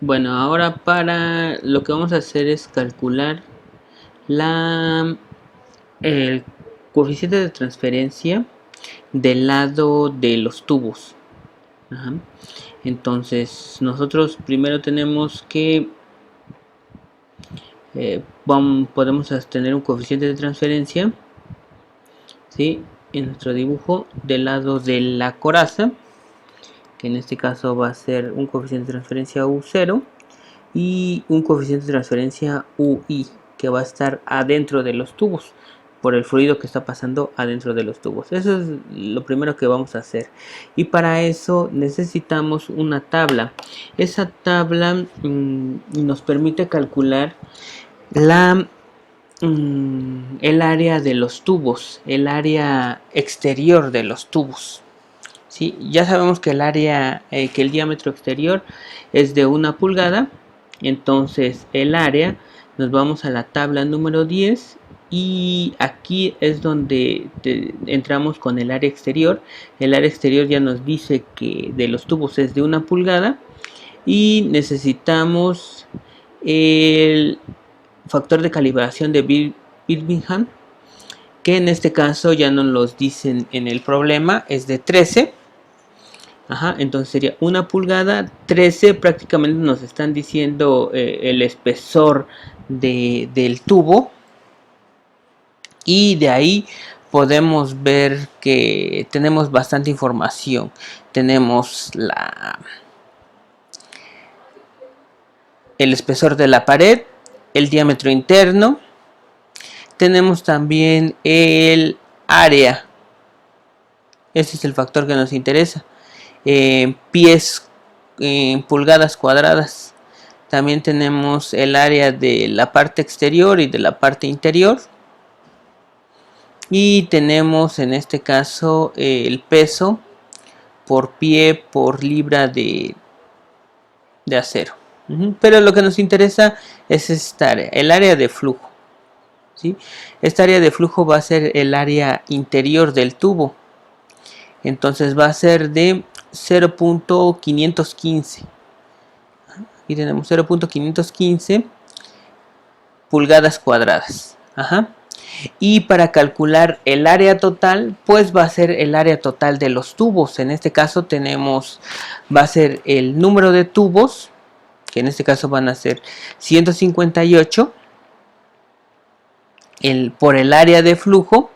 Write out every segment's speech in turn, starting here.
Bueno, ahora para lo que vamos a hacer es calcular la el coeficiente de transferencia del lado de los tubos. Ajá. Entonces nosotros primero tenemos que podemos tener un coeficiente de transferencia, ¿sí? En nuestro dibujo del lado de la coraza, que en este caso va a ser un coeficiente de transferencia U0 y un coeficiente de transferencia UI, que va a estar adentro de los tubos por el fluido que está pasando adentro de los tubos. Eso es lo primero que vamos a hacer, y para eso necesitamos una tabla. Esa tabla nos permite calcular la el área de los tubos, el área exterior de los tubos. ¿Sí? Ya sabemos que el área, que el diámetro exterior es de 1 pulgada. Entonces el área, nos vamos a la tabla número 10 y aquí es donde entramos con el área exterior. El área exterior ya nos dice que de los tubos es de 1 pulgada y necesitamos el factor de calibración de Birmingham, que en este caso ya nos los dicen en el problema, es de 13. Ajá, entonces sería 1 pulgada, 13, prácticamente nos están diciendo el espesor del tubo, y de ahí podemos ver que tenemos bastante información. Tenemos el espesor de la pared, el diámetro interno, tenemos también el área, ese es el factor que nos interesa, pies en pulgadas cuadradas. También tenemos el área de la parte exterior y de la parte interior, y tenemos en este caso el peso por pie por libra de acero. Pero lo que nos interesa es esta área, el área de flujo, ¿sí? Esta área de flujo va a ser el área interior del tubo, entonces va a ser de 0.515. Aquí tenemos 0.515 pulgadas cuadradas. Ajá. Y para calcular el área total, pues va a ser el área total de los tubos. En este caso va a ser el número de tubos, que en este caso van a ser 158 por el área de flujo,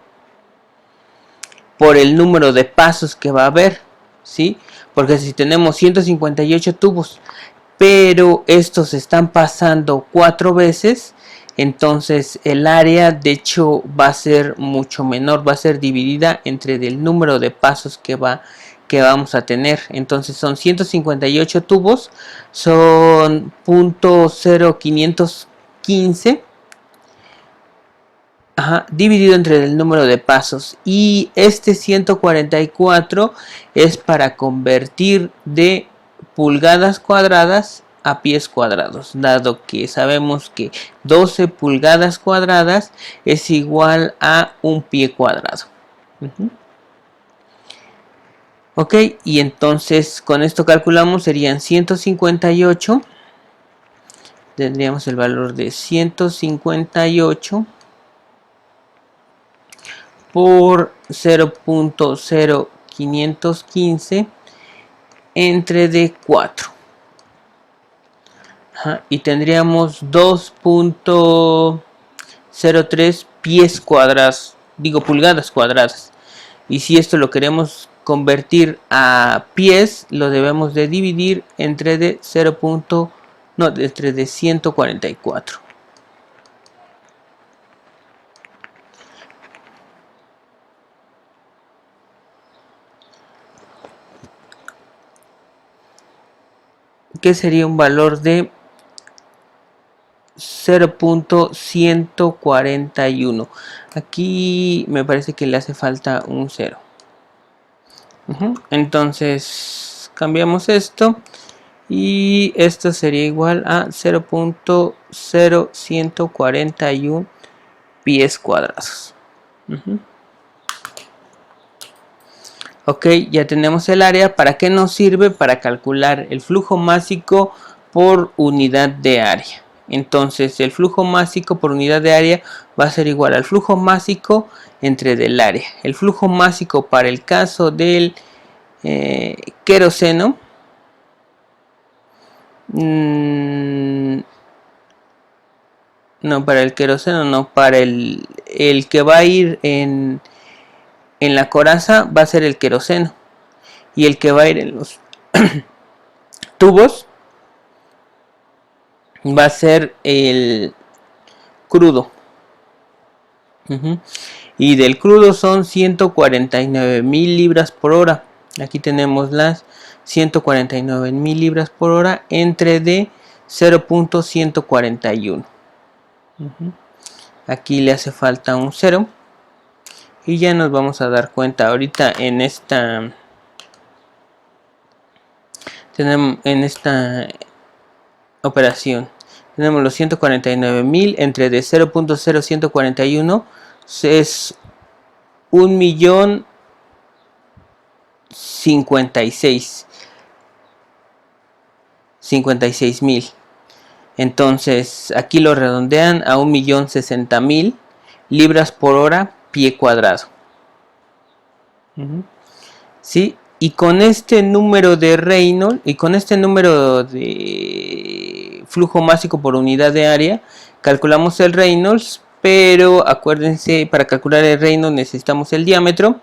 por el número de pasos que va a haber, ¿sí? Porque si tenemos 158 tubos, pero estos están pasando 4 veces, entonces el área de hecho va a ser mucho menor, va a ser dividida entre el número de pasos que vamos a tener. Entonces son 158 tubos, son 0.0515, dividido entre el número de pasos, y este 144 es para convertir de pulgadas cuadradas a pies cuadrados, dado que sabemos que 12 pulgadas cuadradas es igual a un pie cuadrado. Ok, y entonces con esto calculamos, serían 158, tendríamos el valor de 158 por 0.0515 entre de 4. Y tendríamos 2.03 pies cuadrados, digo pulgadas cuadradas. Y si esto lo queremos convertir a pies, lo debemos de dividir entre de 144. Que sería un valor de 0.141. Aquí me parece que le hace falta un 0. Entonces cambiamos esto y esto sería igual a 0.0141 pies cuadrados. Ok, ya tenemos el área. ¿Para qué nos sirve? Para calcular el flujo másico por unidad de área. Entonces el flujo másico por unidad de área va a ser igual al flujo másico entre del área. El flujo másico para el caso del queroseno no, para el queroseno no, para el que va a ir en la coraza va a ser el queroseno, y el que va a ir en los tubos va a ser el crudo. Y del crudo son 149.000 libras por hora. Aquí tenemos las 149.000 libras por hora entre de 0.141. Aquí le hace falta un 0 y ya nos vamos a dar cuenta ahorita en esta operación. Tenemos los 149.000 entre de 0.0141 es 1.056.000. Entonces aquí lo redondean a 1.060.000 libras por hora pie cuadrado. ¿Sí? Y con este número de Reynolds y con este número de flujo másico por unidad de área calculamos el Reynolds, pero acuérdense, para calcular el Reynolds necesitamos el diámetro.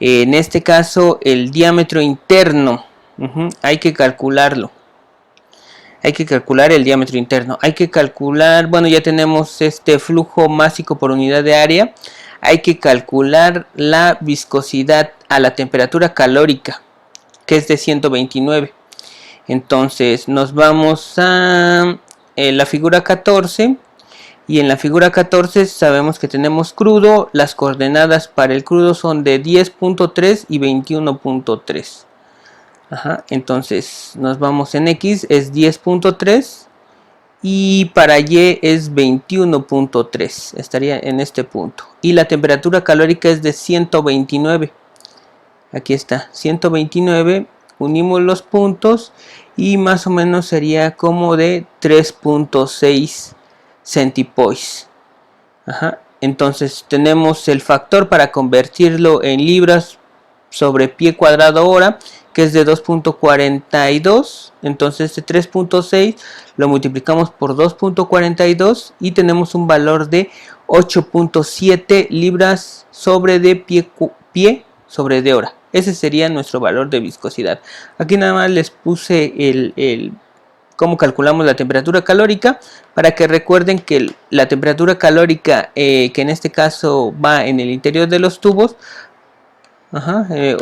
En este caso el diámetro interno hay que calcularlo. Hay que calcular el diámetro interno. Hay que calcular, bueno, ya tenemos este flujo másico por unidad de área. Hay que calcular la viscosidad a la temperatura calórica, que es de 129. Entonces nos vamos a la figura 14. Y en la figura 14 sabemos que tenemos crudo. Las coordenadas para el crudo son de 10.3 y 21.3. Entonces nos vamos en X, es 10.3 y para Y es 21.3. Estaría en este punto. Y la temperatura calórica es de 129. Aquí está, 129. Unimos los puntos y más o menos sería como de 3.6 centipoise. Entonces tenemos el factor para convertirlo en libras sobre pie cuadrado hora, que es de 2.42. Entonces de 3.6 lo multiplicamos por 2.42 y tenemos un valor de 8.7 libras sobre de pie sobre de hora. Ese sería nuestro valor de viscosidad. Aquí nada más les puse cómo calculamos la temperatura calórica, para que recuerden que la temperatura calórica que en este caso va en el interior de los tubos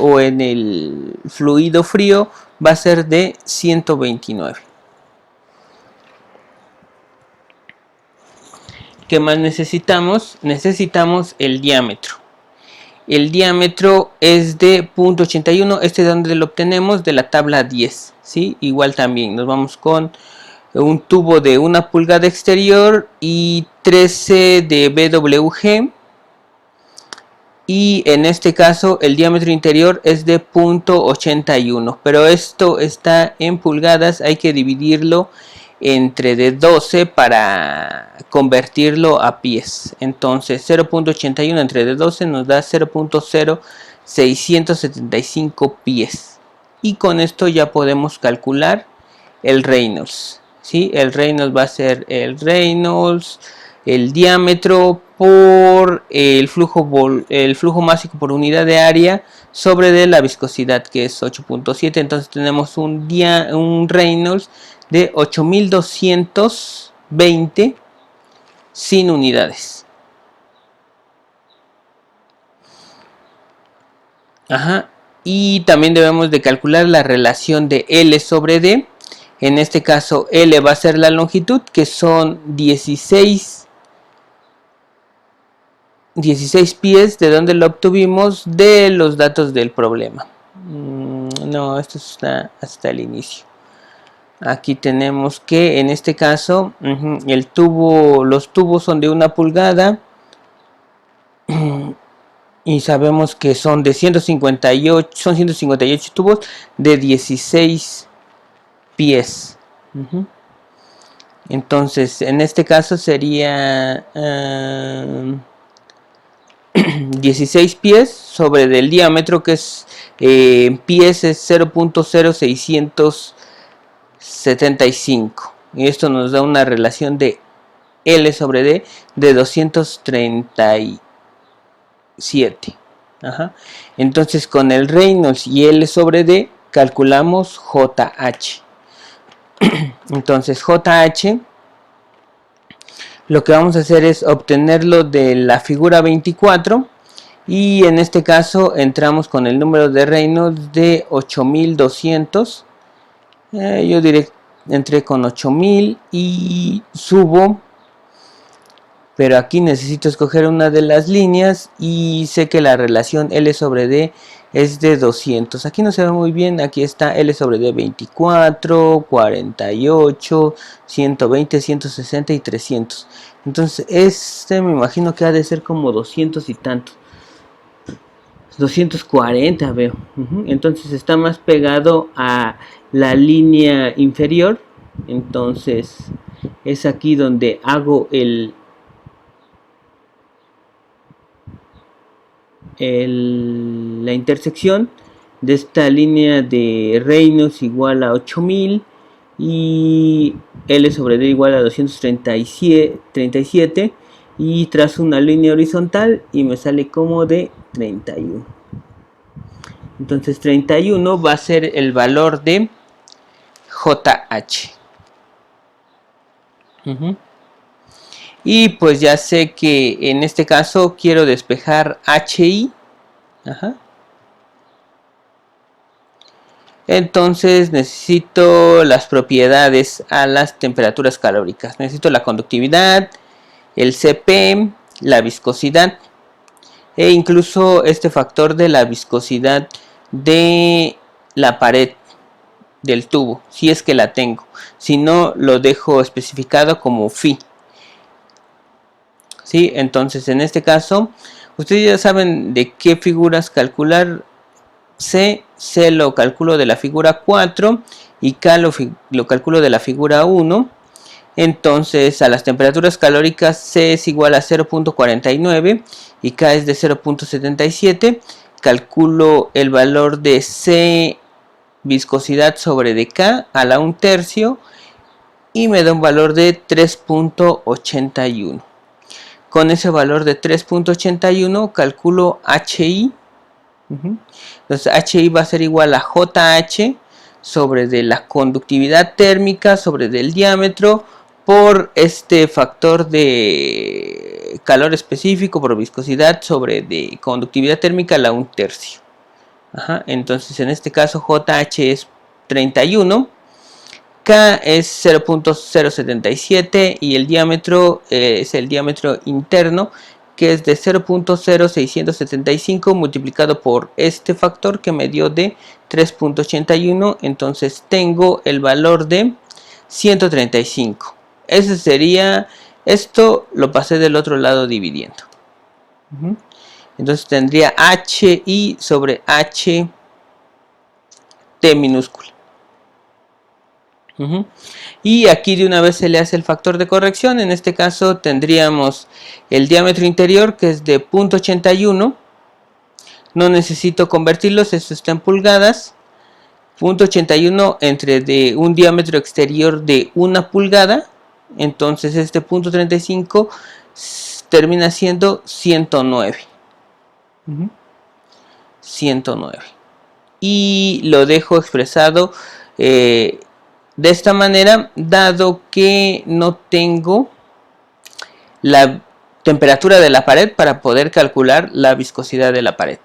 o en el fluido frío va a ser de 129. ¿Qué más necesitamos? Necesitamos el diámetro. El diámetro es de 0.81. Este es donde lo obtenemos de la tabla 10. ¿Sí? Igual también nos vamos con un tubo de 1 pulgada exterior y 13 de BWG. Y en este caso el diámetro interior es de 0.81, pero esto está en pulgadas, hay que dividirlo entre de 12 para convertirlo a pies. Entonces 0.81 entre de 12 nos da 0.0675 pies. Y con esto ya podemos calcular el Reynolds. ¿Sí? El Reynolds va a ser el Reynolds, el diámetro por el flujo másico por unidad de área sobre de la viscosidad, que es 8.7. Entonces tenemos un Reynolds de 8220 sin unidades. Y también debemos de calcular la relación de L sobre D. En este caso L va a ser la longitud, que son 16 pies. ¿De donde lo obtuvimos? De los datos del problema. No, esto está hasta el inicio. Aquí tenemos que en este caso los tubos son de 1 pulgada y sabemos que son de 158 tubos de 16 pies. Entonces, en este caso sería 16 pies sobre del diámetro, que es pies es 0.0675. Y esto nos da una relación de L sobre D de 237. Entonces, con el Reynolds y L sobre D calculamos JH. Entonces, JH, lo que vamos a hacer es obtenerlo de la figura 24. Y en este caso entramos con el número de Reynolds de 8200. Yo entré con 8000 y subo. Pero aquí necesito escoger una de las líneas y sé que la relación L sobre D es de 200. Aquí no se ve muy bien, aquí está L sobre D 24, 48, 120, 160 y 300. Entonces este me imagino que ha de ser como 200 y tanto. 240 veo. Entonces está más pegado a la línea inferior. Entonces es aquí donde hago la intersección de esta línea de Reynolds igual a 8000 y L sobre D igual a 237 y trazo una línea horizontal y me sale como de 31. Entonces 31 va a ser el valor de JH. Y pues ya sé que en este caso quiero despejar HI. Entonces necesito las propiedades a las temperaturas calóricas. Necesito la conductividad, el Cp, la viscosidad e incluso este factor de la viscosidad de la pared del tubo, si es que la tengo. Si no, lo dejo especificado como phi. ¿Sí? Entonces en este caso ustedes ya saben de qué figuras calcular. C lo calculo de la figura 4 y K lo calculo de la figura 1. Entonces a las temperaturas calóricas C es igual a 0.49 y K es de 0.77. Calculo el valor de C viscosidad sobre de K a la 1/3 y me da un valor de 3.81. Con ese valor de 3.81 calculo HI. Entonces HI va a ser igual a JH sobre de la conductividad térmica sobre del diámetro por este factor de calor específico por viscosidad sobre de conductividad térmica a la 1/3. Entonces en este caso JH es 31, K es 0.077 y el diámetro es el diámetro interno, que es de 0.0675 multiplicado por este factor que me dio de 3.81. Entonces tengo el valor de 135. Ese sería, esto lo pasé del otro lado dividiendo. Entonces tendría HI sobre HT minúscula. Y aquí de una vez se le hace el factor de corrección. En este caso tendríamos el diámetro interior, que es de 0.81. No necesito convertirlos, esto está en pulgadas. 0.81 entre de un diámetro exterior de 1 pulgada. Entonces este 0.35 termina siendo 109. 109. Y lo dejo expresado de esta manera, dado que no tengo la temperatura de la pared para poder calcular la viscosidad de la pared.